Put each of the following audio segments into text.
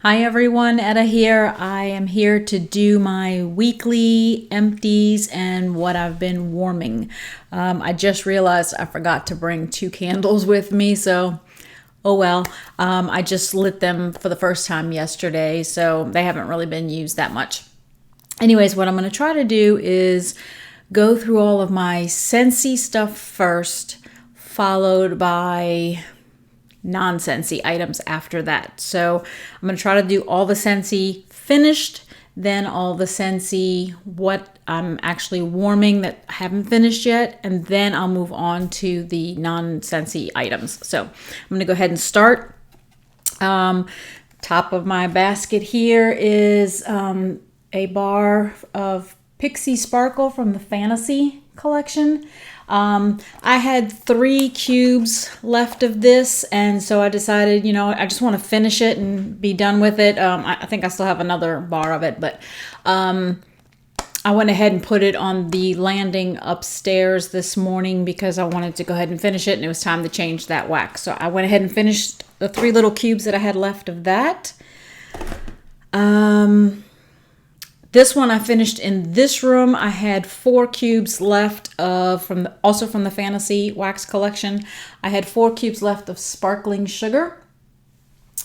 Hi everyone, Etta here. I am here to do my weekly empties and what I've been warming. I just realized I forgot to bring 2 candles with me, so oh well. I just lit them for the first time yesterday, so they haven't really been used that much. Anyways, what I'm going to try to do is go through all of my Scentsy stuff first, followed by non-Scentsy items after that. So I'm going to try to do all the Scentsy finished, then all the Scentsy what I'm actually warming that I haven't finished yet, and then I'll move on to the non-Scentsy items. So I'm going to go ahead and start. Top of my basket here is a bar of Pixie Sparkle from the Fantasy collection. I had 3 cubes left of this, and so I decided, I just want to finish it and be done with it. I think I still have another bar of it, but I went ahead and put it on the landing upstairs this morning because I wanted to go ahead and finish it, and it was time to change that wax. So I went ahead and finished the 3 little cubes that I had left of that. This one I finished in this room. I had 4 cubes left of also from the Fantasy Wax collection. I had 4 cubes left of sparkling sugar.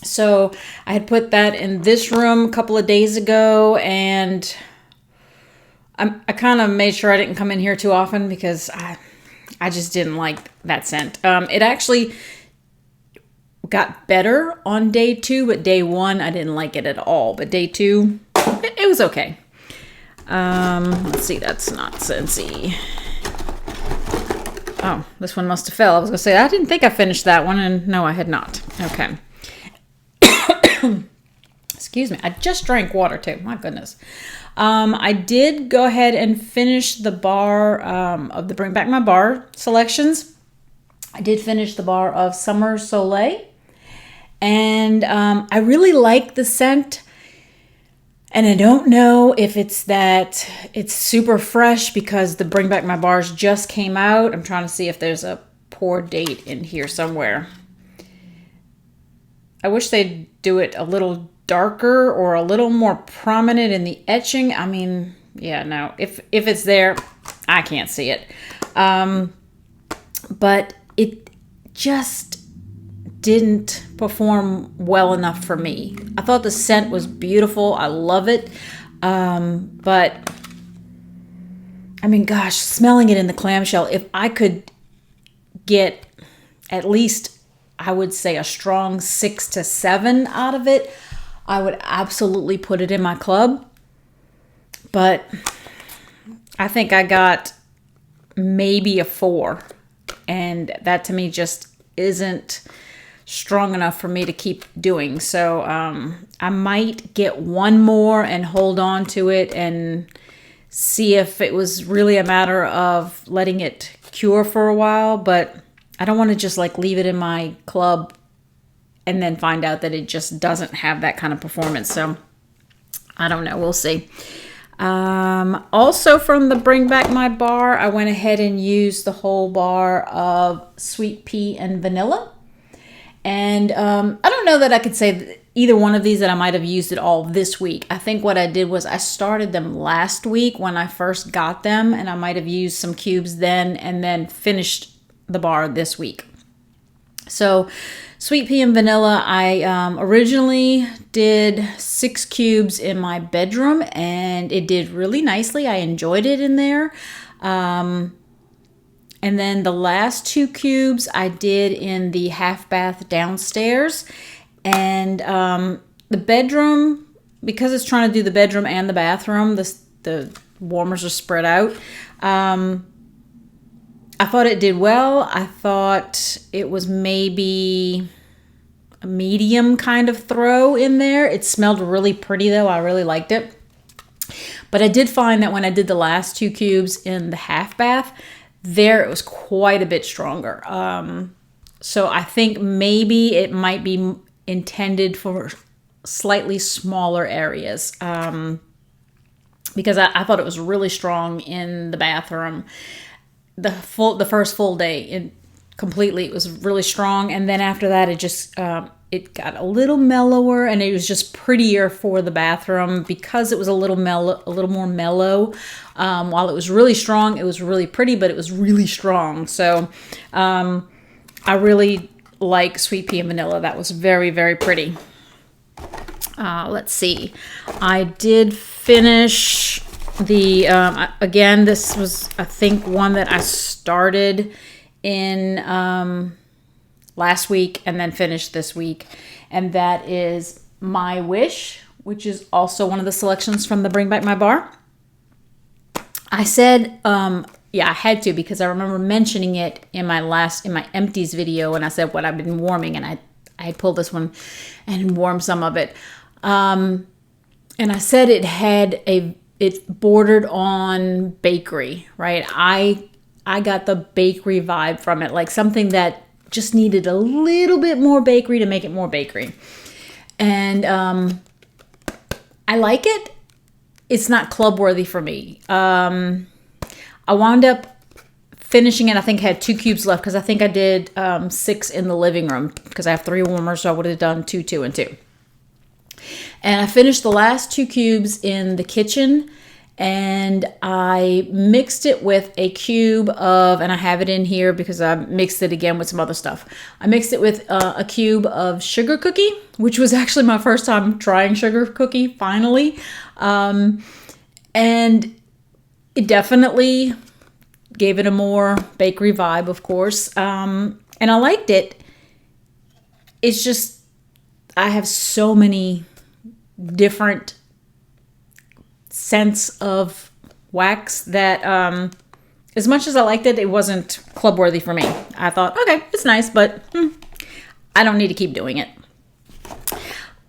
So I had put that in this room a couple of days ago, and I kind of made sure I didn't come in here too often because I just didn't like that scent. It actually got better on day 2, but day 1 I didn't like it at all. But day 2, it was okay. Let's see, that's not Scentsy. Oh, this one must have fell. I was going to say, I didn't think I finished that one, and no, I had not. Okay. Excuse me. I just drank water, too. My goodness. I did go ahead and finish the bar of the Bring Back My Bar selections. I did finish the bar of Summer Soleil, and I really like the scent. And I don't know if it's that it's super fresh because the Bring Back My Bars just came out. I'm trying to see if there's a pour date in here somewhere. I wish they'd do it a little darker or a little more prominent in the etching. I mean, yeah, no. If it's there, I can't see it. But it just didn't perform well enough for me. I thought the scent was beautiful. I love it. But I mean, gosh, smelling it in the clamshell, if I could get at least, I would say, a strong 6 to 7 out of it, I would absolutely put it in my club. But I think I got maybe a 4. And that to me just isn't strong enough for me to keep doing. So I might get one more and hold on to it and see if it was really a matter of letting it cure for a while. But I don't want to just leave it in my club and then find out that it just doesn't have that kind of performance. So I don't know. We'll see. Also from the Bring Back My Bar, I went ahead and used the whole bar of Sweet Pea and Vanilla. And I don't know that I could say either one of these that I might have used it all this week. I think what I did was I started them last week when I first got them, and I might have used some cubes then and then finished the bar this week. So Sweet Pea and Vanilla, I originally did 6 cubes in my bedroom, and it did really nicely. I enjoyed it in there. And then the last 2 cubes I did in the half bath downstairs. And the bedroom, because it's trying to do the bedroom and the bathroom, the warmers are spread out. I thought it did well. I thought it was maybe a medium kind of throw in there. It smelled really pretty though. I really liked it. But I did find that when I did the last 2 cubes in the half bath, there it was quite a bit stronger. So I think maybe it might be intended for slightly smaller areas. Because I thought it was really strong in the bathroom. The first full day, completely, it was really strong. And then after that, it just it got a little mellower, and it was just prettier for the bathroom because it was a little more mellow. While it was really strong, it was really pretty, but it was really strong. So I really like Sweet Pea and Vanilla. That was very, very pretty. Let's see. I did finish the, again, this was, I think, one that I started in last week and then finished this week. And that is My Wish, which is also one of the selections from the Bring Back My Bar. I said, yeah, I had to, because I remember mentioning it in my empties video, and I said what I've been warming, and I pulled this one and warmed some of it. And I said it bordered on bakery, right? I got the bakery vibe from it, like something that just needed a little bit more bakery to make it more bakery. And I like it. It's not club worthy for me. I wound up finishing it. I think I had 2 cubes left, because I think I did 6 in the living room, because I have 3 warmers, so I would have done 2, 2, and 2. And I finished the last 2 cubes in the kitchen, and I mixed it with a cube of, and I have it in here because I mixed it again with some other stuff. I mixed it with a cube of sugar cookie, which was actually my first time trying sugar cookie, finally. And it definitely gave it a more bakery vibe, of course. And I liked it. It's just, I have so many different scents of wax that as much as I liked it, it wasn't club worthy for me. I thought, okay, it's nice, but I don't need to keep doing it.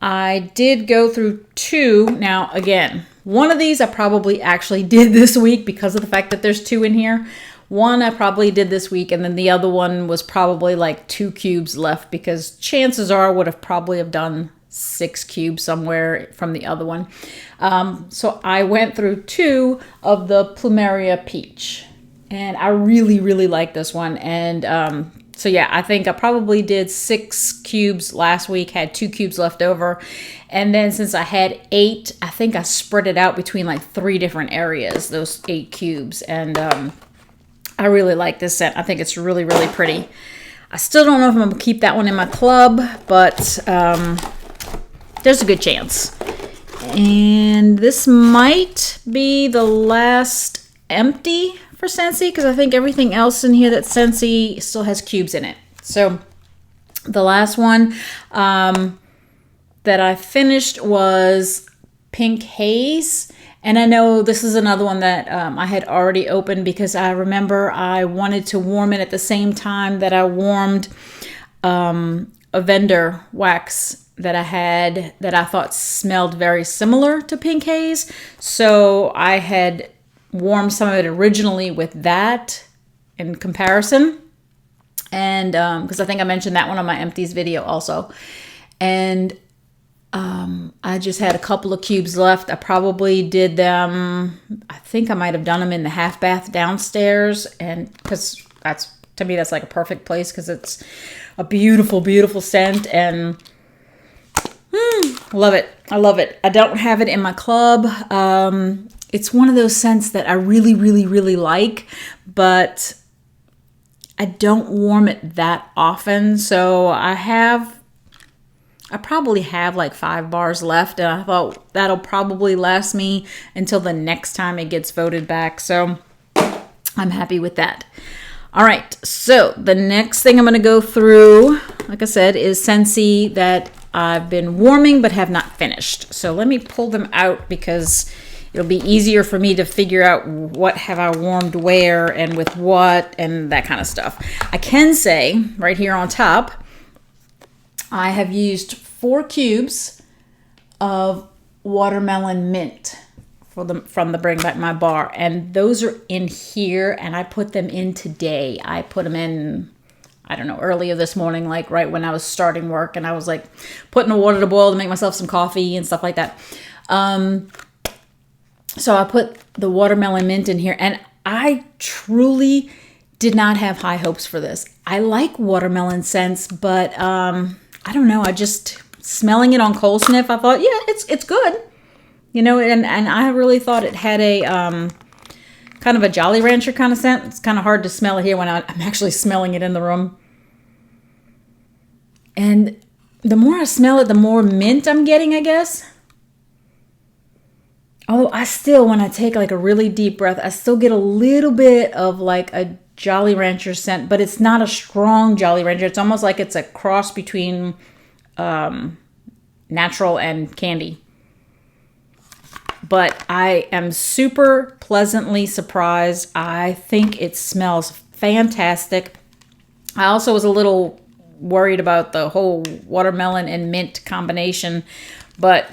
I did go through 2. Now, again, one of these I probably actually did this week because of the fact that there's 2 in here. One I probably did this week, and then the other one was probably like 2 cubes left, because chances are I would have probably have done 6 cubes somewhere from the other one. So I went through 2 of the Plumeria Peach, and I really, really like this one. And so yeah, I think I probably did 6 cubes last week, had 2 cubes left over. And then since I had 8, I think I spread it out between like 3 different areas, those 8 cubes. And I really like this scent. I think it's really, really pretty. I still don't know if I'm going to keep that one in my club, but there's a good chance. And this might be the last empty for Scentsy, because I think everything else in here that's Scentsy still has cubes in it. So the last one that I finished was Pink Haze. And I know this is another one that I had already opened, because I remember I wanted to warm it at the same time that I warmed a vendor wax that I had that I thought smelled very similar to Pink Haze. So I had warmed some of it originally with that in comparison. And because I think I mentioned that one on my empties video also. And I just had a couple of cubes left. I probably did them, I think I might have done them in the half bath downstairs, and because that's, to me, that's like a perfect place, because it's a beautiful, beautiful scent, and love it. I love it. I don't have it in my club. It's one of those scents that I really, really, really like, but I don't warm it that often. So I probably have like 5 bars left, and I thought that'll probably last me until the next time it gets voted back. So I'm happy with that. All right, so the next thing I'm going to go through, like I said, is Scentsy that I've been warming but have not finished. So let me pull them out, because it'll be easier for me to figure out what have I warmed where and with what and that kind of stuff. I can say right here on top, I have used 4 cubes of watermelon mint from the Bring Back My Bar, and those are in here, and I put them in today. I put them in, I don't know, earlier this morning, like right when I was starting work, and I was like putting the water to boil to make myself some coffee and stuff like that. So I put the watermelon mint in here, and I truly did not have high hopes for this. I like watermelon scents, but I don't know. I just smelling it on cold sniff. I thought, yeah, it's good. You know, and I really thought it had a kind of a Jolly Rancher kind of scent. It's kind of hard to smell it here when I'm actually smelling it in the room. And the more I smell it, the more mint I'm getting, I guess. Oh, I still, when I take like a really deep breath, I still get a little bit of like a Jolly Rancher scent, but it's not a strong Jolly Rancher. It's almost like it's a cross between natural and candy. But I am super pleasantly surprised. I think it smells fantastic. I also was a little worried about the whole watermelon and mint combination, but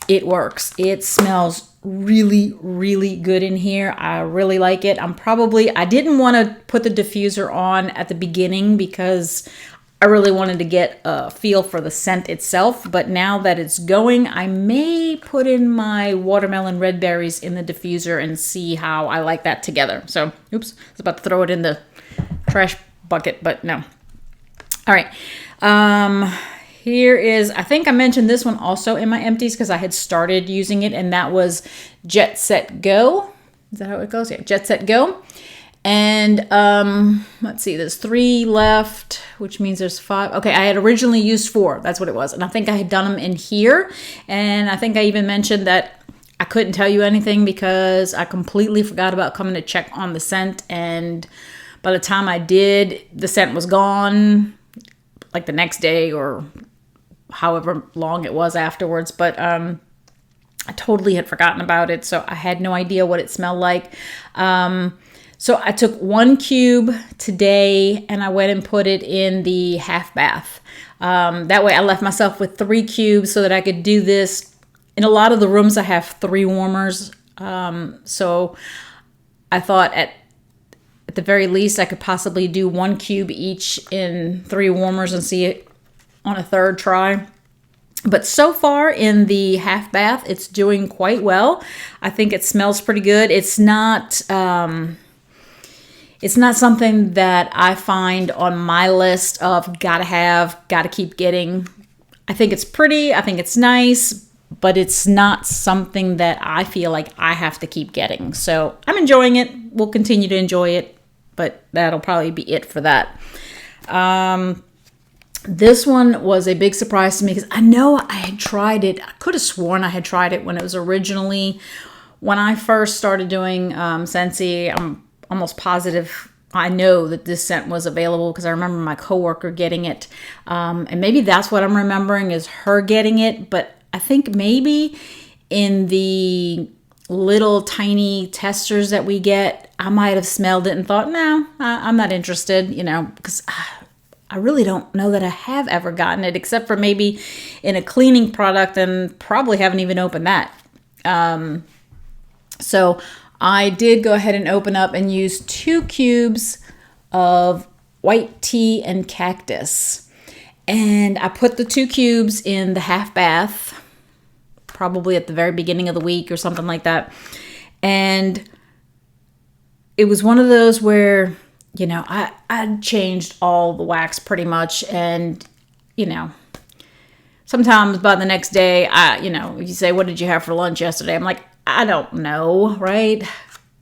it works. It smells really, really good in here. I really like it. I didn't want to put the diffuser on at the beginning because I really wanted to get a feel for the scent itself, but now that it's going, I may put in my watermelon red berries in the diffuser and see how I like that together. So, oops, I was about to throw it in the trash bucket, but no. All right. Here is, I think I mentioned this one also in my empties because I had started using it, and that was Jet Set Go. Is that how it goes? Yeah, Jet Set Go. And let's see, there's 3 left, which means there's 5. Okay, I had originally used 4. That's what it was. And I think I had done them in here. And I think I even mentioned that I couldn't tell you anything because I completely forgot about coming to check on the scent. And by the time I did, the scent was gone, like the next day or however long it was afterwards. But I totally had forgotten about it, so I had no idea what it smelled like. So I took 1 cube today and I went and put it in the half bath. That way I left myself with 3 cubes so that I could do this. In a lot of the rooms I have 3 warmers. So I thought at the very least I could possibly do 1 cube each in 3 warmers and see it on a 3rd try. But so far in the half bath, it's doing quite well. I think it smells pretty good. It's not something that I find on my list of gotta keep getting. I think it's pretty, I think it's nice, but it's not something that I feel like I have to keep getting. So I'm enjoying it. We'll continue to enjoy it, but that'll probably be it for that. This one was a big surprise to me because I know I had tried it. I could have sworn I had tried it when I first started doing Scentsy. I'm almost positive I know that this scent was available because I remember my coworker getting it. And maybe that's what I'm remembering is her getting it. But I think maybe in the little tiny testers that we get, I might have smelled it and thought, no, I'm not interested, because I really don't know that I have ever gotten it except for maybe in a cleaning product and probably haven't even opened that. So I did go ahead and open up and use 2 cubes of white tea and cactus. And I put the 2 cubes in the half bath, probably at the very beginning of the week or something like that. And it was one of those where, I changed all the wax pretty much. And, sometimes by the next day, you say, what did you have for lunch yesterday? I'm like, I don't know, right?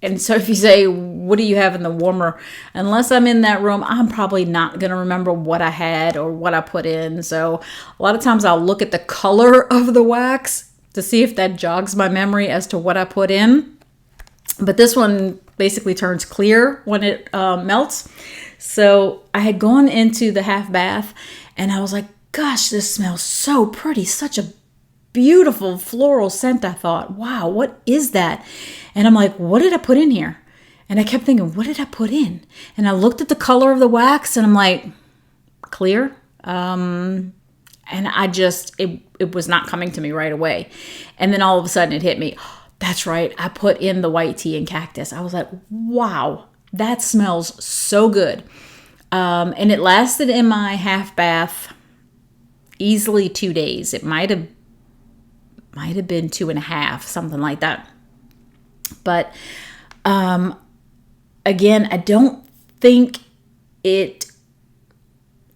And so if you say, what do you have in the warmer? Unless I'm in that room, I'm probably not going to remember what I had or what I put in. So a lot of times I'll look at the color of the wax to see if that jogs my memory as to what I put in. But this one basically turns clear when it melts. So I had gone into the half bath and I was like, gosh, this smells so pretty. Such a beautiful floral scent. I thought, wow, what is that? And I'm like, what did I put in here? And I kept thinking, what did I put in? And I looked at the color of the wax and I'm like, clear. And I just, it was not coming to me right away. And then all of a sudden it hit me. That's right. I put in the white tea and cactus. I was like, wow, that smells so good. And it lasted in my half bath easily 2 days. It might have been 2.5, something like that. But again, I don't think it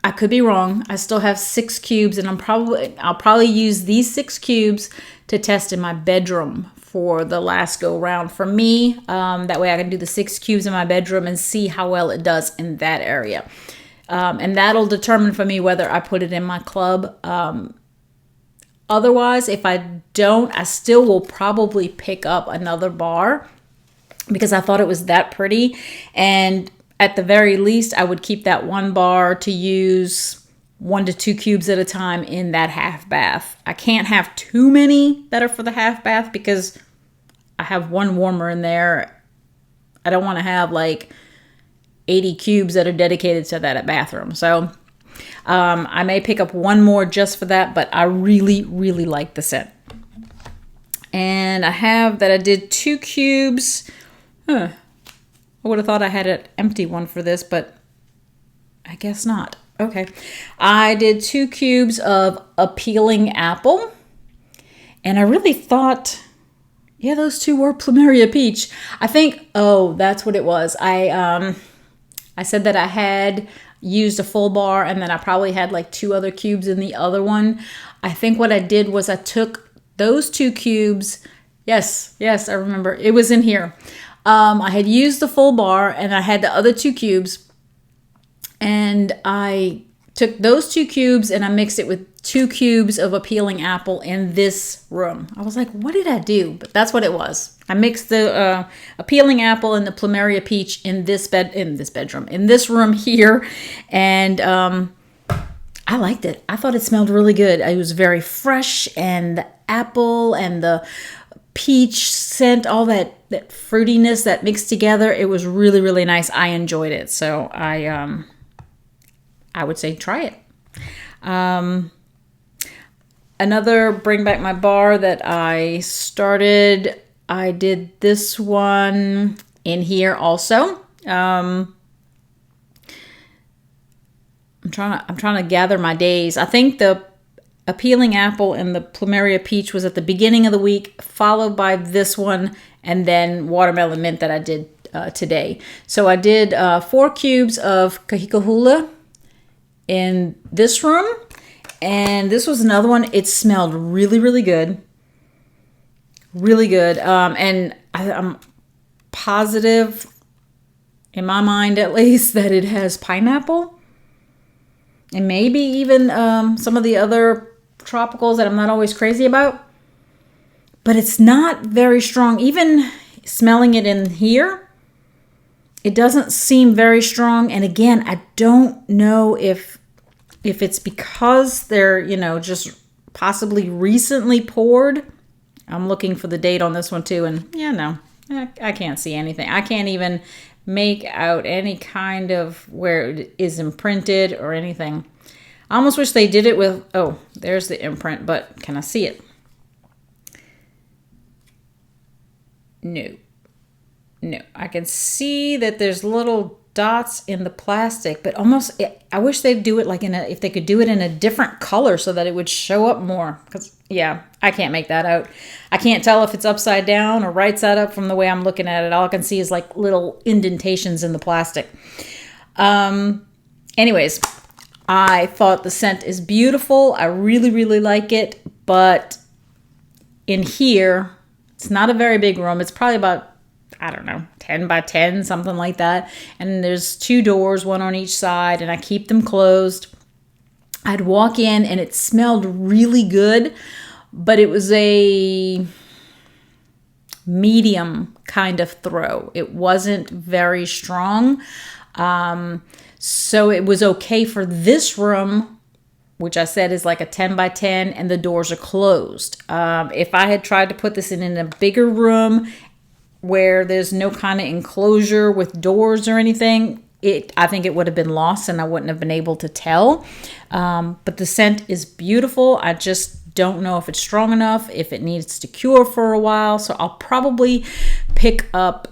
I could be wrong. I still have 6 cubes, and I'll probably use these 6 cubes to test in my bedroom for the last go round for me. That way I can do the 6 cubes in my bedroom and see how well it does in that area. And that'll determine for me whether I put it in my club. Otherwise, if I don't, I still will probably pick up another bar because I thought it was that pretty. And at the very least, I would keep that 1 bar to use 1 to 2 cubes at a time in that half bath. I can't have too many that are for the half bath because I have 1 warmer in there. I don't want to have like 80 cubes that are dedicated to that bathroom. So I may pick up 1 more just for that, but I really, really like the scent. And I did 2 cubes. I would have thought I had an empty one for this, but I guess not. Okay. I did 2 cubes of appealing apple. And I really thought, yeah, those 2 were Plumeria peach. I think, oh, that's what it was. I said that I had used a full bar and then I probably had like 2 other cubes in the other one. I think what I did was I took those 2 cubes. Yes, I remember. It was in here. I had used the full bar and I had the other 2 cubes, and I took those 2 cubes and I mixed it with 2 cubes of appealing apple in this room. I was like, what did I do? But that's what it was. I mixed the appealing apple and the Plumeria peach in this room here, and I liked it. I thought it smelled really good. It was very fresh, and the apple and the peach scent, all that fruitiness that mixed together, it was really, really nice. I enjoyed it. So I would say try it. Another bring back my bar that I started, I did this one in here also. I'm trying to gather my days. I think the appealing apple and the Plumeria peach was at the beginning of the week, followed by this one, and then watermelon mint that I did today. So I did 4 cubes of Kahikahula in this room, and this was another one. It smelled really, really good. Really good. And I'm positive, in my mind at least, that it has pineapple. And maybe even some of the other tropicals that I'm not always crazy about. But it's not very strong. Even smelling it in here, it doesn't seem very strong. And again, I don't know if it's because they're, just possibly recently poured. I'm looking for the date on this one too. And yeah, no, I can't see anything. I can't even make out any kind of where it is imprinted or anything. I almost wish they did it with, oh, there's the imprint, but can I see it? No. I can see that there's little dots in the plastic, but almost, I wish they'd do it like if they could do it in a different color so that it would show up more. Because, yeah, I can't make that out. I can't tell if it's upside down or right side up from the way I'm looking at it. All I can see is like little indentations in the plastic. Anyways, I thought the scent is beautiful. I really, really like it. But in here, it's not a very big room. It's probably about, I don't know, 10 by 10, something like that. And there's 2 doors, 1 on each side, and I keep them closed. I'd walk in and it smelled really good, but it was a medium kind of throw. It wasn't very strong. So it was okay for this room, which I said is like a 10 by 10, and the doors are closed. If I had tried to put this in a bigger room where there's no kind of enclosure with doors or anything, I think it would have been lost and I wouldn't have been able to tell. But the scent is beautiful. I just don't know if it's strong enough, if it needs to cure for a while. So I'll probably pick up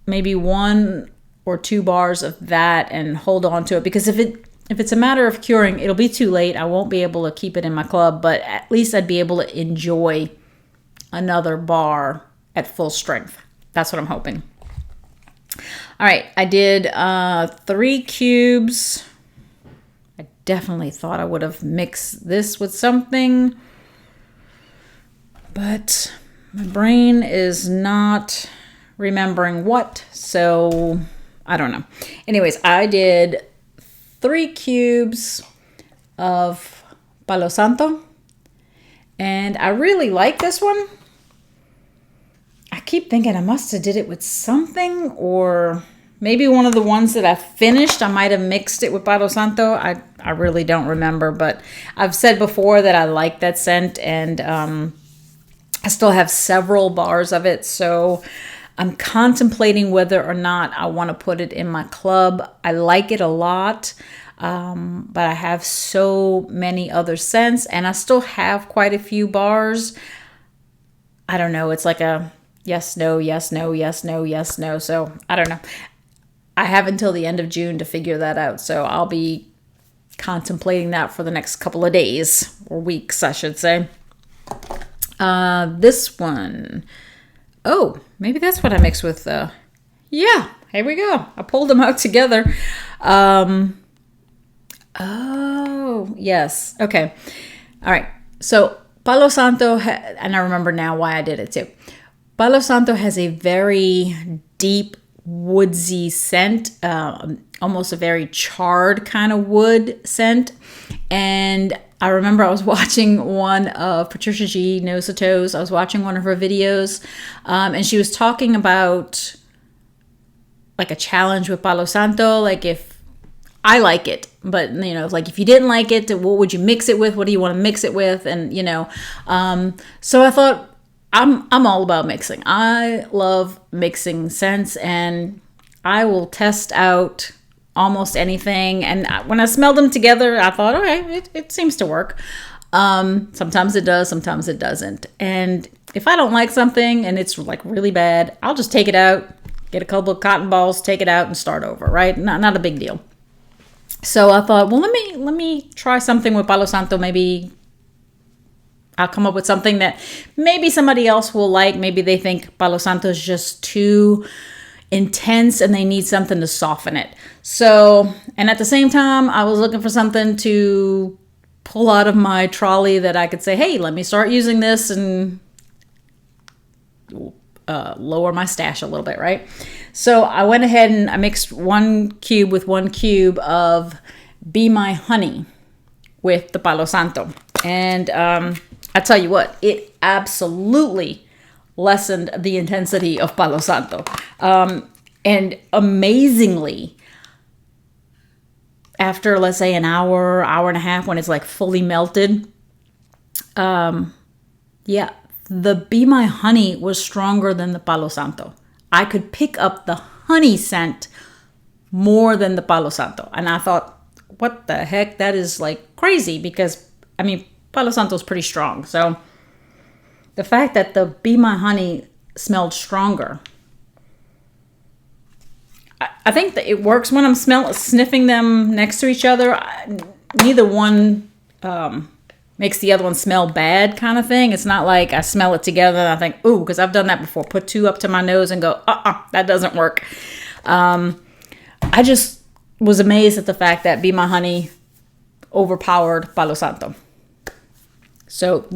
maybe 1 or 2 bars of that and hold on to it, because if it's a matter of curing, it'll be too late. I won't be able to keep it in my club, but at least I'd be able to enjoy another bar at full strength. That's what I'm hoping. All right, I did 3 cubes. I definitely thought I would have mixed this with something, but my brain is not remembering what, so I don't know. Anyways, I did 3 cubes of Palo Santo, and I really like this one. I keep thinking I must have did it with something, or maybe one of the ones that I finished, I might have mixed it with Palo Santo. I really don't remember, but I've said before that I like that scent, and I still have several bars of it, so I'm contemplating whether or not I want to put it in my club. I like it a lot, but I have so many other scents, and I still have quite a few bars. I don't know. It's like a yes, no, yes, no, yes, no, yes, no. So I don't know. I have until the end of June to figure that out. So I'll be contemplating that for the next couple of days, or weeks, I should say. This one. Oh, maybe that's what I mixed with. Yeah, here we go. I pulled them out together. Oh, yes. Okay. All right. So Palo Santo, and I remember now why I did it too. Palo Santo has a very deep, woodsy scent, almost a very charred kind of wood scent. And I remember I was watching one of Patricia G. Nosato's. I was watching one of her videos, and she was talking about like a challenge with Palo Santo. Like, if I like it, but you know, like if you didn't like it, what would you mix it with? What do you want to mix it with? And you know, so I thought I'm all about mixing. I love mixing scents, and I will test out almost anything. And when I smelled them together, I thought, okay, it seems to work. Sometimes it does, sometimes it doesn't. And if I don't like something and it's like really bad, I'll just take it out, get a couple of cotton balls, take it out and start over, right? Not a big deal. So I thought, well, let me try something with Palo Santo. Maybe I'll come up with something that maybe somebody else will like. Maybe they think Palo Santo is just too intense and they need something to soften it. So, and at the same time, I was looking for something to pull out of my trolley that I could say, hey, let me start using this and lower my stash a little bit, right? So I went ahead and I mixed 1 cube with 1 cube of Be My Honey with the Palo Santo. And I tell you what, it absolutely lessened the intensity of Palo Santo. And amazingly, after, let's say, an hour, hour and a half, when it's like fully melted, yeah, the Be My Honey was stronger than the Palo Santo. I could pick up the honey scent more than the Palo Santo. And I thought, what the heck? That is like crazy, because, I mean, Palo Santo is pretty strong. So the fact that the Be My Honey smelled stronger, I think that it works when I'm sniffing them next to each other. Neither one makes the other one smell bad, kind of thing. It's not like I smell it together and I think, ooh, because I've done that before. Put 2 up to my nose and go, that doesn't work. I just was amazed at the fact that Be My Honey overpowered Palo Santo. So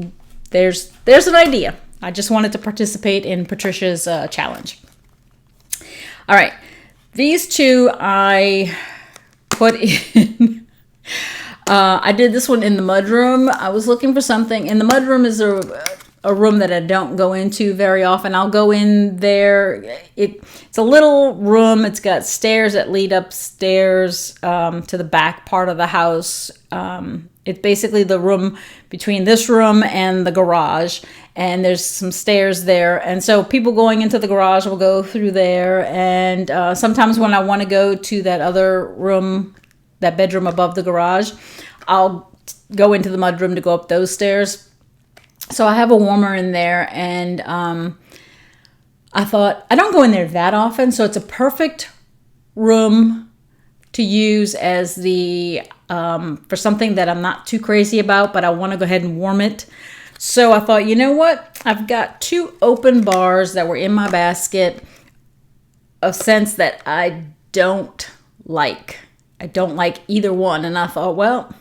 there's an idea. I just wanted to participate in Patricia's challenge. All right. These 2 I put in. I did this one in the mudroom. I was looking for something. And the mudroom is a room that I don't go into very often. I'll go in there. It's a little room. It's got stairs that lead upstairs to the back part of the house. It's basically the room between this room and the garage, and there's some stairs there. And so people going into the garage will go through there. And sometimes when I want to go to that other room, that bedroom above the garage, I'll go into the mudroom to go up those stairs. So I have a warmer in there, and I thought, I don't go in there that often, so it's a perfect room to use as the for something that I'm not too crazy about, but I want to go ahead and warm it. So I thought, you know what? I've got 2 open bars that were in my basket of scents that I don't like. I don't like either one. And I thought, well,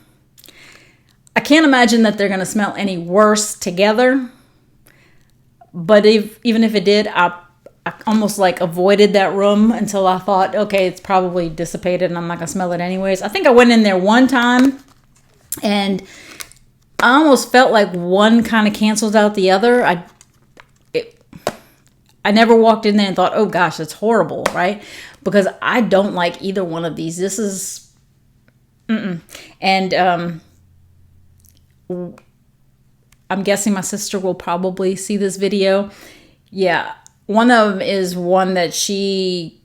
can't imagine that they're going to smell any worse together. But even if it did, I almost like avoided that room until I thought, okay, it's probably dissipated and I'm not going to smell it anyways. I think I went in there one time and I almost felt like one kind of canceled out the other. I never walked in there and thought, oh gosh, it's horrible, right? Because I don't like either one of these. This is, and I'm guessing my sister will probably see this video. Yeah, one of them is one that she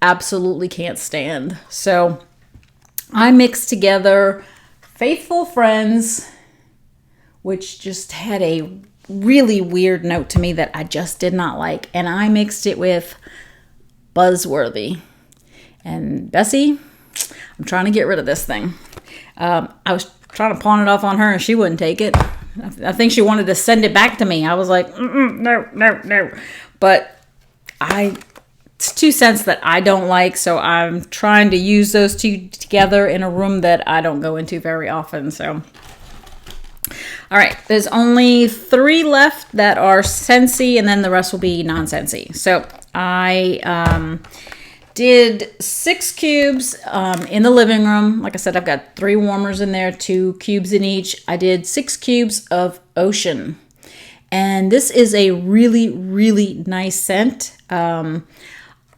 absolutely can't stand. So I mixed together Faithful Friends, which just had a really weird note to me that I just did not like. And I mixed it with Buzzworthy. And Bessie, I'm trying to get rid of this thing. I was trying to pawn it off on her and she wouldn't take it. I think she wanted to send it back to me. I was like, no. But it's 2 scents that I don't like. So I'm trying to use those two together in a room that I don't go into very often. So all right, there's only 3 left that are Scentsy, and then the rest will be non-Scentsy. So I did 6 cubes in the living room. Like I said, I've got 3 warmers in there, 2 cubes in each. I did 6 cubes of Ocean. And this is a really, really nice scent. I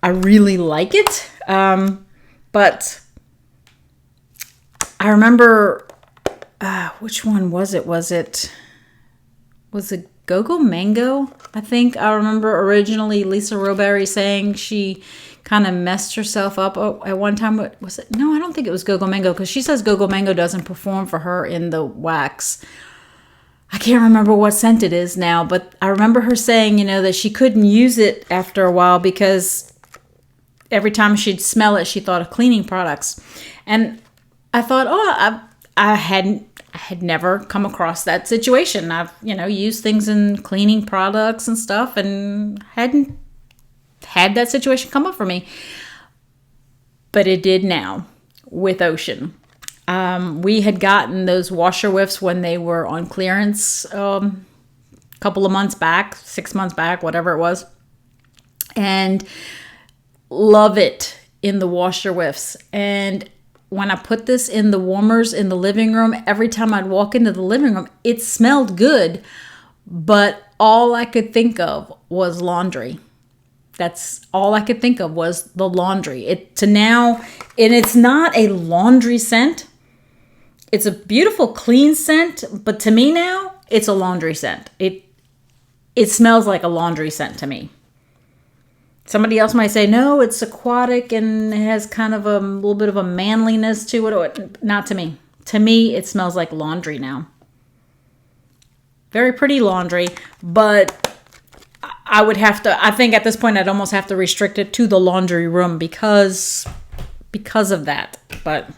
really like it. But I remember... which one was it? Was it Go-Go Mango? I think I remember originally Lisa Roberry saying she kind of messed herself up at one time. Was it? No, I don't think it was Go-Go Mango because she says Go-Go Mango doesn't perform for her in the wax. I can't remember what scent it is now, but I remember her saying, that she couldn't use it after a while because every time she'd smell it, she thought of cleaning products. And I thought, I had never come across that situation. I've, used things in cleaning products and stuff and hadn't had that situation come up for me. But it did now with Ocean. We had gotten those washer whiffs when they were on clearance a couple of months back, 6 months back, whatever it was. And love it in the washer whiffs. And when I put this in the warmers in the living room, every time I'd walk into the living room, it smelled good, but all I could think of was laundry. That's all I could think of was the laundry. And it's not a laundry scent. It's a beautiful, clean scent, but to me now, it's a laundry scent. It smells like a laundry scent to me. Somebody else might say, no, it's aquatic and it has kind of a little bit of a manliness to it. Not to me. To me, it smells like laundry now. Very pretty laundry, but I think at this point, I'd almost have to restrict it to the laundry room because of that. But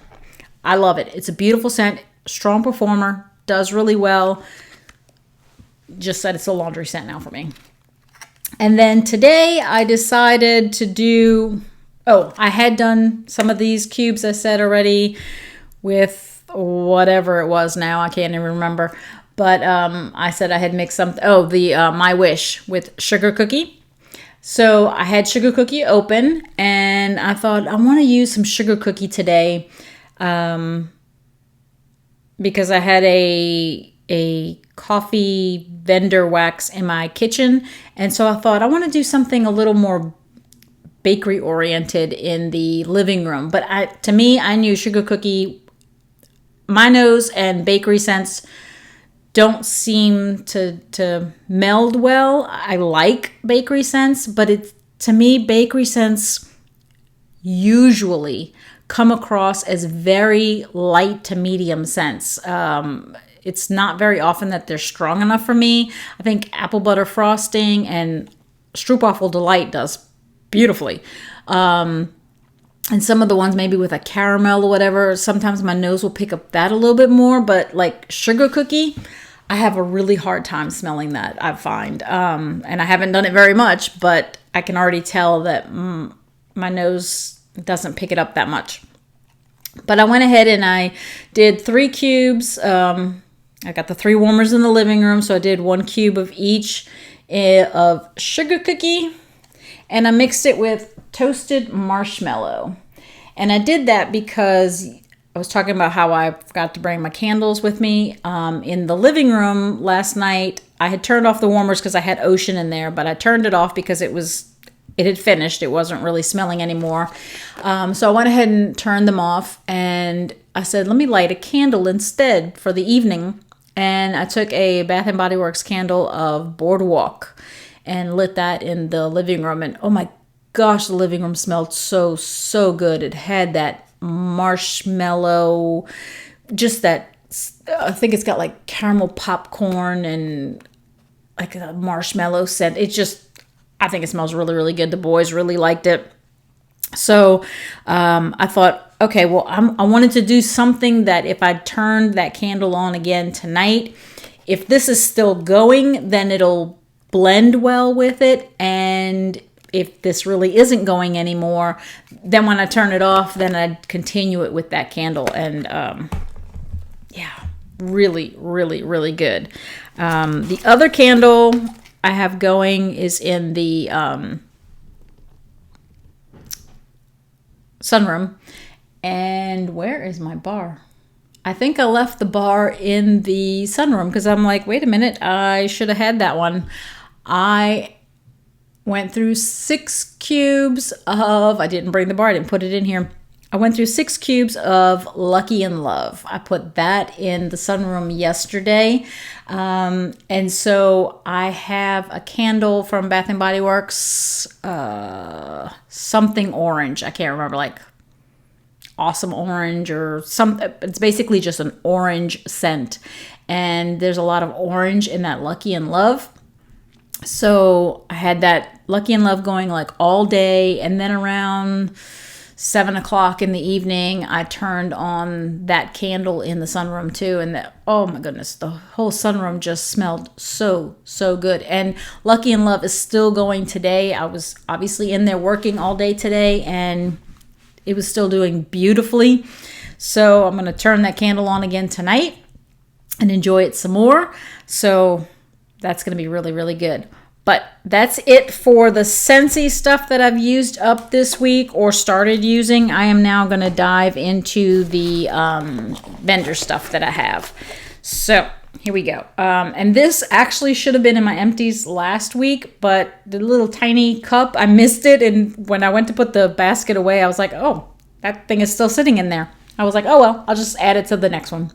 I love it. It's a beautiful scent, strong performer, does really well. Just said it's a laundry scent now for me. And then today I decided to do, I had done some of these cubes I said already with whatever it was now. I can't even remember. But I said I had mixed some, My Wish with Sugar Cookie. So I had Sugar Cookie open and I thought I want to use some Sugar Cookie today because I had a coffee vendor wax in my kitchen. And so I thought I want to do something a little more bakery oriented in the living room. But to me, I knew Sugar Cookie, my nose and bakery scents don't seem to meld well. I like bakery scents, but to me, bakery scents usually come across as very light to medium scents. It's not very often that they're strong enough for me. I think apple butter frosting and Stroopwafel Delight does beautifully. And some of the ones maybe with a caramel or whatever, sometimes my nose will pick up that a little bit more. But like Sugar Cookie, I have a really hard time smelling that, I find. And I haven't done it very much, but I can already tell that my nose doesn't pick it up that much. But I went ahead and I did 3 cubes. I got the 3 warmers in the living room, so I did 1 cube of each of sugar cookie, and I mixed it with toasted marshmallow. And I did that because I was talking about how I forgot to bring my candles with me. In the living room last night, I had turned off the warmers because I had Ocean in there, but I turned it off because it had finished. It wasn't really smelling anymore. So I went ahead and turned them off, and I said, let me light a candle instead for the evening. And I took a Bath & Body Works candle of Boardwalk and lit that in the living room. And oh my gosh, the living room smelled so, so good. It had that marshmallow, just that, I think it's got like caramel popcorn and like a marshmallow scent. I think it smells really, really good. The boys really liked it. So I thought, okay, well, I wanted to do something that if I turned that candle on again tonight, if this is still going, then it'll blend well with it. And if this really isn't going anymore, then when I turn it off, then I'd continue it with that candle. And yeah, really, really, really good. The other candle I have going is in the sunroom. And where is my bar? I think I left the bar in the sunroom because I'm like, wait a minute, I should have had that one. I went through 6 cubes of, I didn't bring the bar, I didn't put it in here. I went through 6 cubes of Lucky in Love. I put that in the sunroom yesterday. And so I have a candle from Bath & Body Works, something orange. I can't remember, like awesome orange or something. It's basically just an orange scent. And there's a lot of orange in that Lucky in Love. So I had that Lucky in Love going like all day. And then around 7 o'clock in the evening, I turned on that candle in the sunroom too. And oh my goodness, the whole sunroom just smelled so, so good. And Lucky in Love is still going today. I was obviously in there working all day today, and it was still doing beautifully. So I'm going to turn that candle on again tonight and enjoy it some more. So that's going to be really, really good. But that's it for the Scentsy stuff that I've used up this week or started using. I am now going to dive into the vendor stuff that I have. So here we go. And this actually should have been in my empties last week, but the little tiny cup, I missed it. And when I went to put the basket away, I was like, oh, that thing is still sitting in there. I was like, oh, well, I'll just add it to the next one.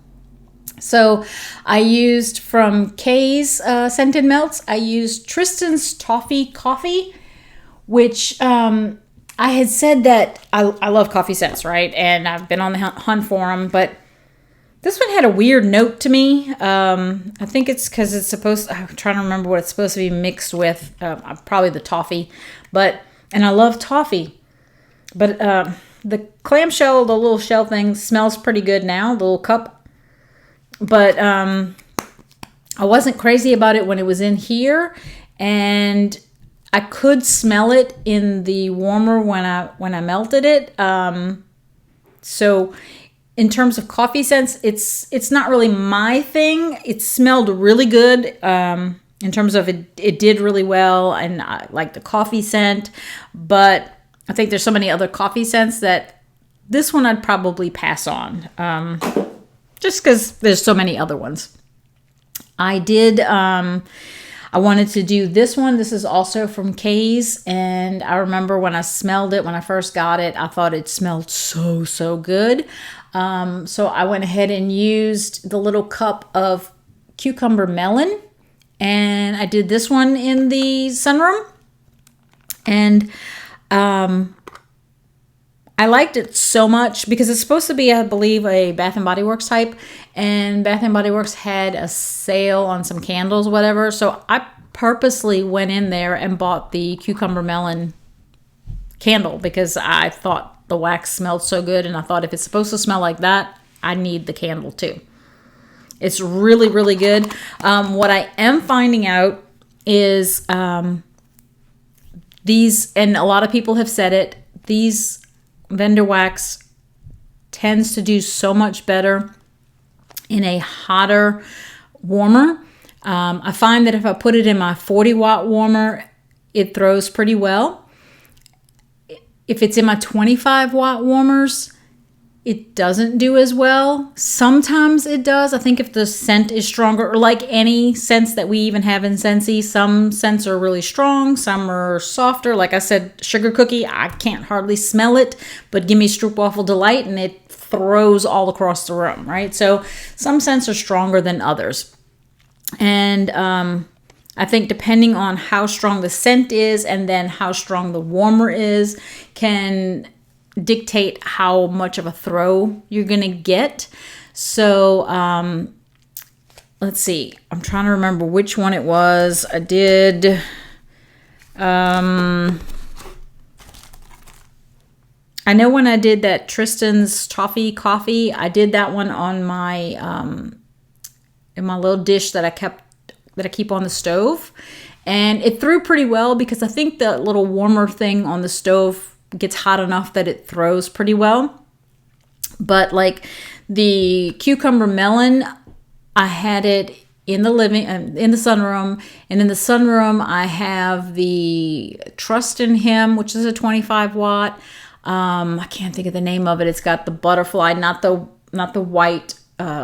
So I used from Kay's Scented Melts, I used Tristan's Toffee Coffee, which I had said that I love coffee scents, right? And I've been on the hunt for them, but this one had a weird note to me. I think it's because it's I'm trying to remember what it's supposed to be mixed with, probably the toffee, and I love toffee, but the clamshell, the little shell thing smells pretty good now, the little cup. But I wasn't crazy about it when it was in here, and I could smell it in the warmer when I melted it. So in terms of coffee scents, it's not really my thing. It smelled really good. In terms of it did really well, and I like the coffee scent. But I think there's so many other coffee scents that this one I'd probably pass on. Just because there's so many other ones. I wanted to do this one. This is also from Kay's. And I remember when I smelled it, when I first got it, I thought it smelled so, so good. So I went ahead and used the little cup of cucumber melon. And I did this one in the sunroom. And I liked it so much because it's supposed to be, I believe, a Bath & Body Works type. And Bath & Body Works had a sale on some candles, whatever. So I purposely went in there and bought the cucumber melon candle because I thought the wax smelled so good. And I thought if it's supposed to smell like that, I need the candle too. It's really, really good. What I am finding out is these, and a lot of people have said it, these vendor wax tends to do so much better in a hotter, warmer. I find that if I put it in my 40-watt warmer, it throws pretty well. If it's in my 25-watt warmers, it doesn't do as well. Sometimes it does. I think if the scent is stronger, or like any scents that we even have in Scentsy, some scents are really strong, some are softer. Like I said, sugar cookie, I can't hardly smell it, but give me Stroopwafel Delight and it throws all across the room, right? So some scents are stronger than others. And I think depending on how strong the scent is and then how strong the warmer is can dictate how much of a throw you're going to get. So let's see. I'm trying to remember which one it was. I did... I know when I did that Tristan's Toffee Coffee, I did that one on my in my little dish that I keep on the stove, and it threw pretty well because I think the little warmer thing on the stove gets hot enough that it throws pretty well. But like the cucumber melon, I had it in the in the sunroom, and in the sunroom I have the Trust in Him, which is a 25-watt. I can't think of the name of it. It's got the butterfly, not the white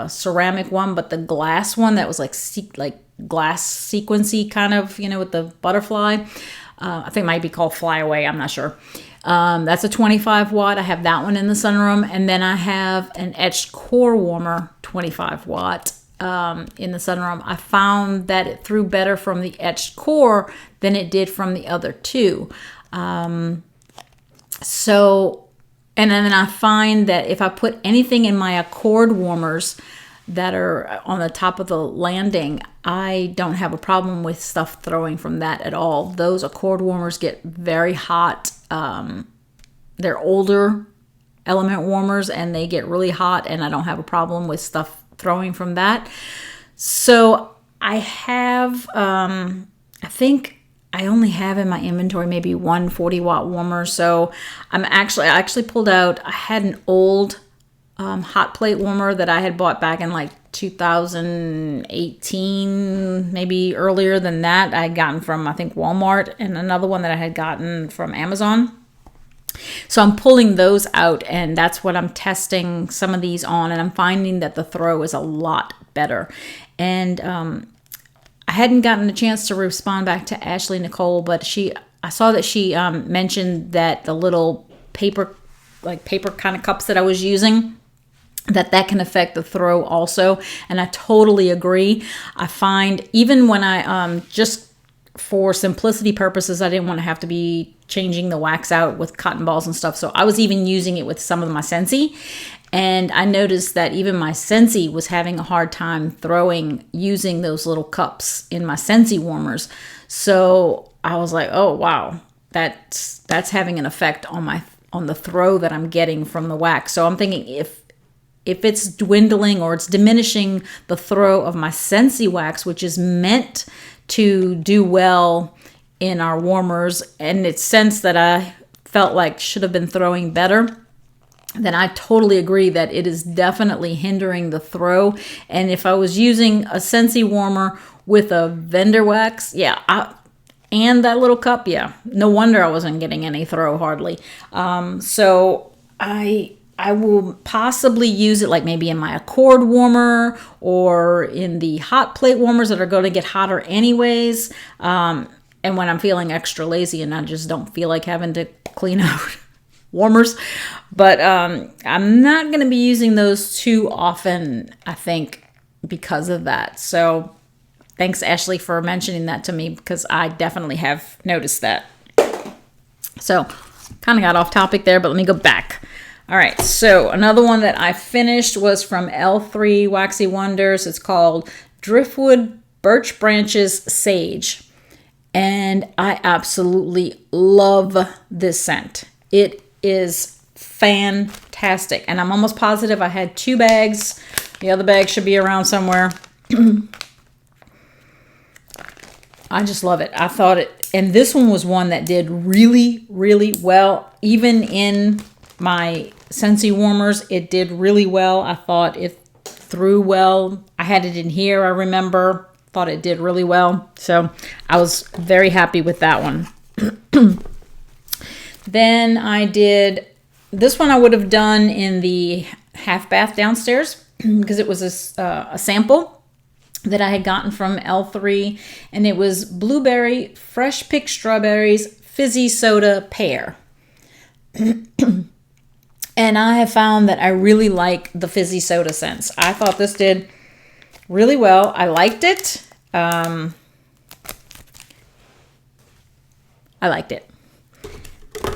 ceramic one, but the glass one that was like glass sequency kind of, with the butterfly. I think it might be called Fly Away. I'm not sure. That's a 25-watt. I have that one in the sunroom, and then I have an etched core warmer 25-watt in the sunroom. I found that it threw better from the etched core than it did from the other two. And then I find that if I put anything in my Accord warmers that are on the top of the landing, I don't have a problem with stuff throwing from that at all. Those Accord warmers get very hot. They're older element warmers and they get really hot, and I don't have a problem with stuff throwing from that. So I have, I think I only have in my inventory maybe one 40-watt warmer. So I actually pulled out, I had an old hot plate warmer that I had bought back in like 2018, maybe earlier than that. I had gotten from, I think, Walmart, and another one that I had gotten from Amazon. So I'm pulling those out, and that's what I'm testing some of these on, and I'm finding that the throw is a lot better. And I hadn't gotten a chance to respond back to Ashley Nicole, but I saw that she mentioned that the little paper kind of cups that I was using, that can affect the throw also. And I totally agree. I find even when I, just for simplicity purposes, I didn't want to have to be changing the wax out with cotton balls and stuff. So I was even using it with some of my Scentsy. And I noticed that even my Scentsy was having a hard time throwing using those little cups in my Scentsy warmers. So I was like, oh, wow, that's having an effect on the throw that I'm getting from the wax. So I'm thinking if it's dwindling or it's diminishing the throw of my Scentsy wax, which is meant to do well in our warmers, and it's scents that I felt like should have been throwing better, then I totally agree that it is definitely hindering the throw. And if I was using a Scentsy warmer with a vendor wax, and that little cup, no wonder I wasn't getting any throw hardly. So I will possibly use it like maybe in my Accord warmer or in the hot plate warmers that are going to get hotter anyways. And when I'm feeling extra lazy and I just don't feel like having to clean out warmers. But I'm not going to be using those too often, I think, because of that. So thanks, Ashley, for mentioning that to me, because I definitely have noticed that. So kind of got off topic there, but let me go back. All right, so another one that I finished was from L3 Waxy Wonders. It's called Driftwood Birch Branches Sage. And I absolutely love this scent. It is fantastic. And I'm almost positive I had 2 bags. The other bag should be around somewhere. I just love it. I thought it, and this one was one that did really, really well. Even in my Scentsy warmers, it did really well. I thought it through well. I had it in here, I remember. Thought it did really well. So I was very happy with that one. Then I did, this one I would have done in the half bath downstairs because it was a sample that I had gotten from L3, and it was blueberry, fresh picked strawberries, fizzy soda, pear. And I have found that I really like the fizzy soda scents. I thought this did really well. I liked it. I liked it.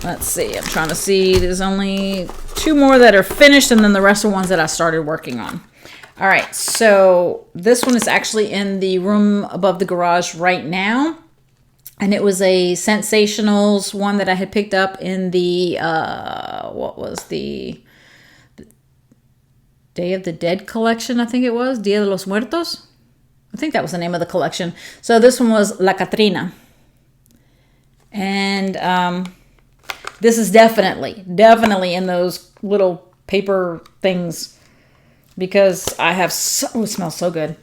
Let's see. I'm trying to see. There's only 2 more that are finished, and then the rest are ones that I started working on. All right. So this one is actually in the room above the garage right now. And it was a Sensationals one that I had picked up in the, what was the Day of the Dead collection, I think it was. Dia de los Muertos. I think that was the name of the collection. So this one was La Catrina. And this is definitely in those little paper things because I have it smells so good.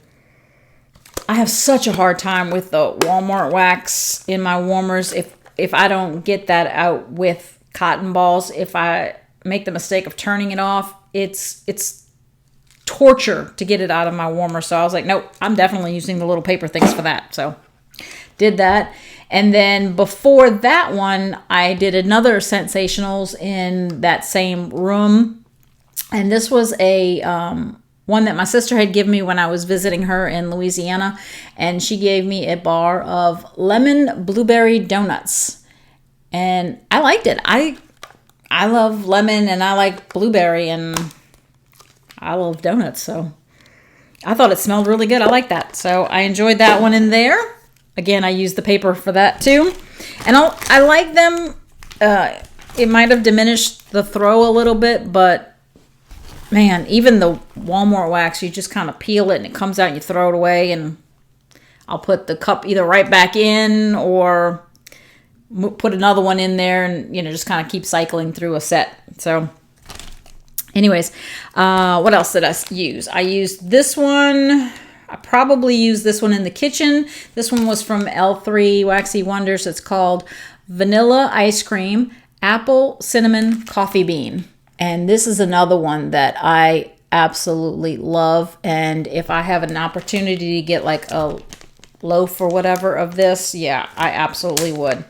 I have such a hard time with the Walmart wax in my warmers if I don't get that out with cotton balls. If I make the mistake of turning it off, it's torture to get it out of my warmer. So I was like, nope, I'm definitely using the little paper things for that. So did that. And then before that one, I did another Sensationals in that same room. And this was a one that my sister had given me when I was visiting her in Louisiana. And she gave me a bar of lemon blueberry donuts. And I liked it. I love lemon and I like blueberry and I love donuts. So I thought it smelled really good. I like that. So I enjoyed that one in there. Again, I used the paper for that too. And I like them. It might have diminished the throw a little bit, but man, even the Walmart wax, you just kind of peel it and it comes out and you throw it away. And I'll put the cup either right back in or put another one in there and, just kind of keep cycling through a set. So anyways, what else did I use? I used this one. I probably used this one in the kitchen. This one was from L3 Waxy Wonders. It's called Vanilla Ice Cream, Apple Cinnamon Coffee Bean. And this is another one that I absolutely love. And if I have an opportunity to get like a loaf or whatever of this, yeah, I absolutely would.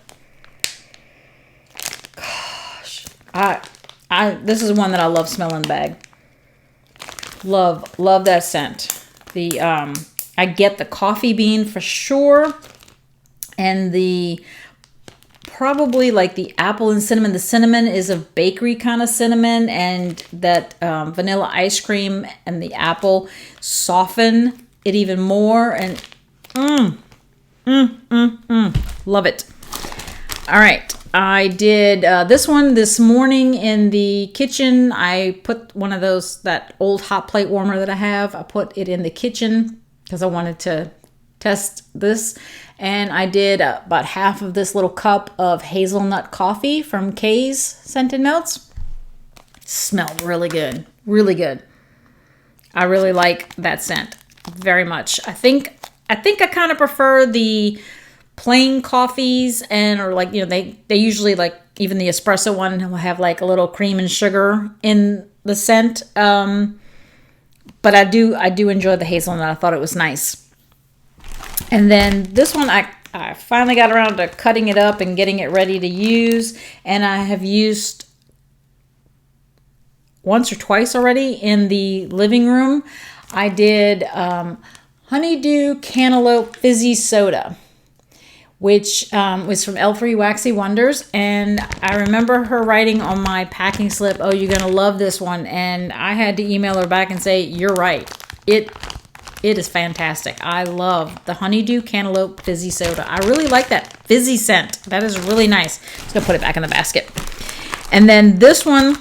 Gosh, this is one that I love smelling bag. Love that scent. I get the coffee bean for sure, and probably like the apple and cinnamon. The cinnamon is a bakery kind of cinnamon, and that vanilla ice cream and the apple soften it even more. And love it. All right. I did this one this morning in the kitchen. I put one of that old hot plate warmer that I have. I put it in the kitchen because I wanted to test this. And I did about half of this little cup of hazelnut coffee from Kay's Scented Melts. Smelled really good. Really good. I really like that scent very much. I think I kind of prefer the plain coffees or like, they usually like even the espresso one will have like a little cream and sugar in the scent. But I do enjoy the hazelnut. I thought it was nice. And then this one, I finally got around to cutting it up and getting it ready to use. And I have used once or twice already in the living room. I did Honeydew Cantaloupe Fizzy Soda, which was from L3 Waxy Wonders. And I remember her writing on my packing slip, "Oh, you're going to love this one." And I had to email her back and say, "You're right. It is fantastic. I love the Honeydew Cantaloupe Fizzy Soda." I really like that fizzy scent. That is really nice. Just going to put it back in the basket. And then this one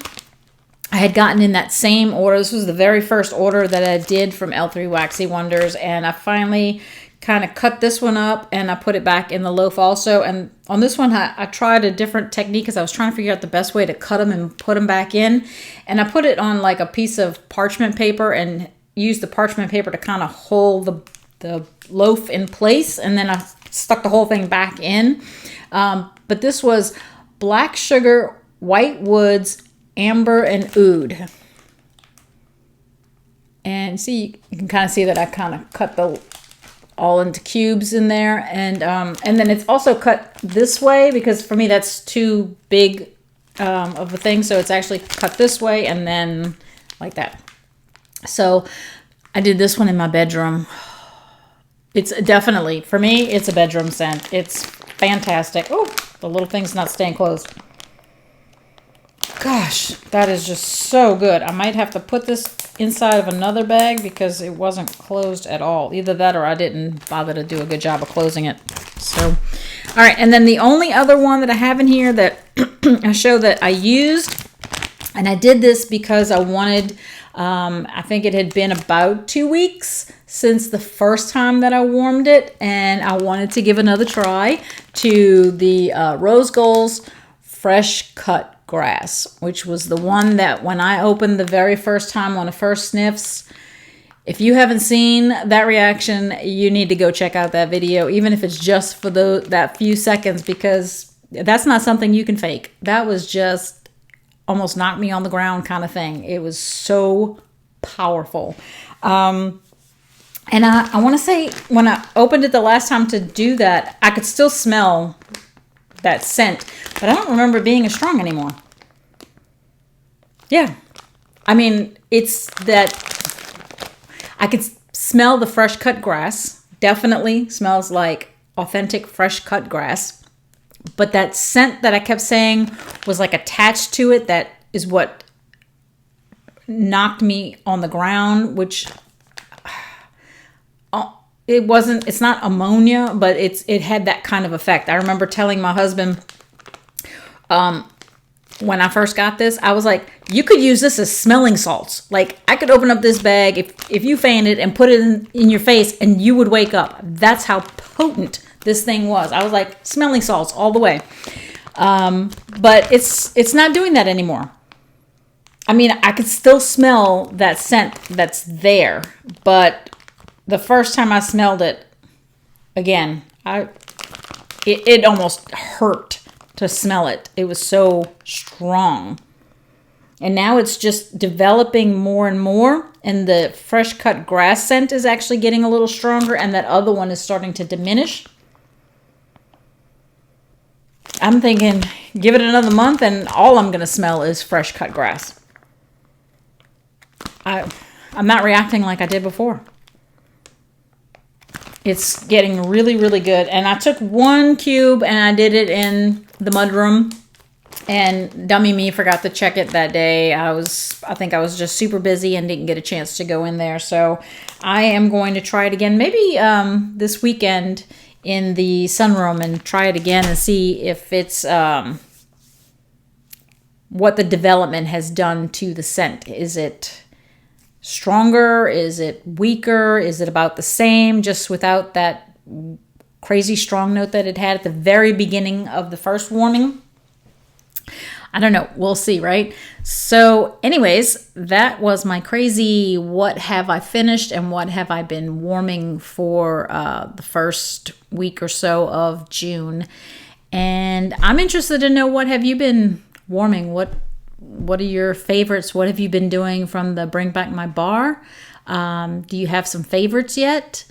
I had gotten in that same order. This was the very first order that I did from L3 Waxy Wonders. And I finally kind of cut this one up and I put it back in the loaf also. And on this one, I tried a different technique because I was trying to figure out the best way to cut them and put them back in. And I put it on like a piece of parchment paper and used the parchment paper to kind of hold the loaf in place, and then I stuck the whole thing back in. But this was black sugar, white woods, amber, and oud. And see, you can kind of see that I kind of cut the all into cubes in there, and then it's also cut this way because for me that's too big of a thing, so it's actually cut this way and then like that. So I did this one in my bedroom. It's definitely, for me, it's a bedroom scent. It's fantastic. Oh, the little thing's not staying closed. Gosh, that is just so good. I might have to put this inside of another bag because it wasn't closed at all. Either that or I didn't bother to do a good job of closing it. So, all right. And then the only other one that I have in here that I show that I used, and I did this because I wanted, I think it had been about 2 weeks since the first time that I warmed it, and I wanted to give another try to the Rose Gold's Fresh Cut Grass, which was the one that when I opened the very first time on the first sniffs, if you haven't seen that reaction, you need to go check out that video, even if it's just for that few seconds, because that's not something you can fake. That was just almost knocked me on the ground kind of thing. It was so powerful. And I want to say when I opened it the last time to do that, I could still smell that scent, but I don't remember it being as strong anymore. Yeah. I mean, it's that I could smell the fresh cut grass. Definitely smells like authentic fresh cut grass. But that scent that I kept saying was like attached to it, that is what knocked me on the ground, which it's not ammonia, but it had that kind of effect. I remember telling my husband, when I first got this, I was like, you could use this as smelling salts. Like, I could open up this bag if you fainted and put it in your face and you would wake up. That's how potent this thing was. I was like, smelling salts all the way. But it's not doing that anymore. I mean, I could still smell that scent that's there, but the first time I smelled it, again, it almost hurt to smell it. It was so strong. And now it's just developing more and more, and the fresh cut grass scent is actually getting a little stronger, and that other one is starting to diminish. I'm thinking, give it another month and all I'm going to smell is fresh cut grass. I'm not reacting like I did before. It's getting really, really good. And I took 1 cube and I did it in the mudroom. And dummy me forgot to check it that day. I think I was just super busy and didn't get a chance to go in there. So I am going to try it again. Maybe this weekend in the sunroom and try it again and see if it's what the development has done to the scent. Is it stronger? Is it weaker? Is it about the same, just without that crazy strong note that it had at the very beginning of the first warming? I don't know. We'll see, right? So anyways, that was my crazy what have I finished and what have I been warming for the first week or so of June. And I'm interested to know, what have you been warming? What are your favorites? What have you been doing from the Bring Back My Bar? Do you have some favorites yet?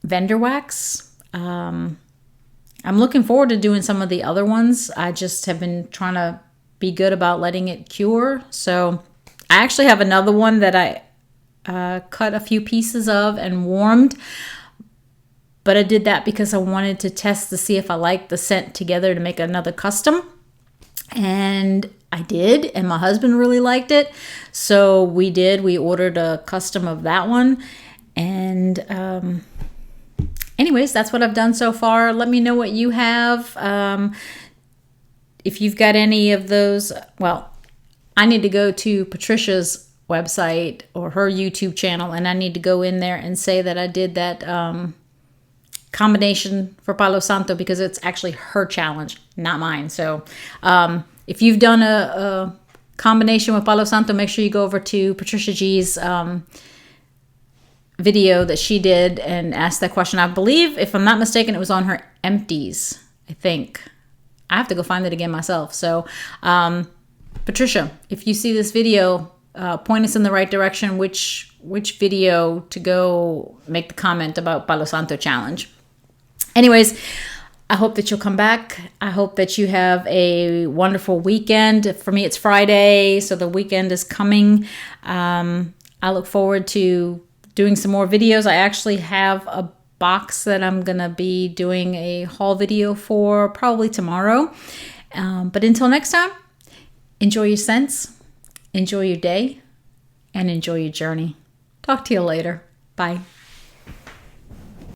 Vendor wax? I'm looking forward to doing some of the other ones. I just have been trying to be good about letting it cure. So I actually have another one that I cut a few pieces of and warmed. But I did that because I wanted to test to see if I liked the scent together to make another custom. And I did, and my husband really liked it. So we ordered a custom of that one. And anyways, that's what I've done so far. Let me know what you have. If you've got any of those, well, I need to go to Patricia's website or her YouTube channel, and I need to go in there and say that I did that combination for Palo Santo, because it's actually her challenge, not mine. So if you've done a combination with Palo Santo, make sure you go over to Patricia G's video that she did and ask that question. I believe, if I'm not mistaken, it was on her empties, I think. I have to go find it again myself. So, Patricia, if you see this video, point us in the right direction, which video to go make the comment about Palo Santo challenge. Anyways, I hope that you'll come back. I hope that you have a wonderful weekend. For me, it's Friday, so the weekend is coming. I look forward to doing some more videos. I actually have a box that I'm gonna be doing a haul video for probably tomorrow. But until next time, enjoy your scents, enjoy your day, and enjoy your journey. Talk to you later. Bye.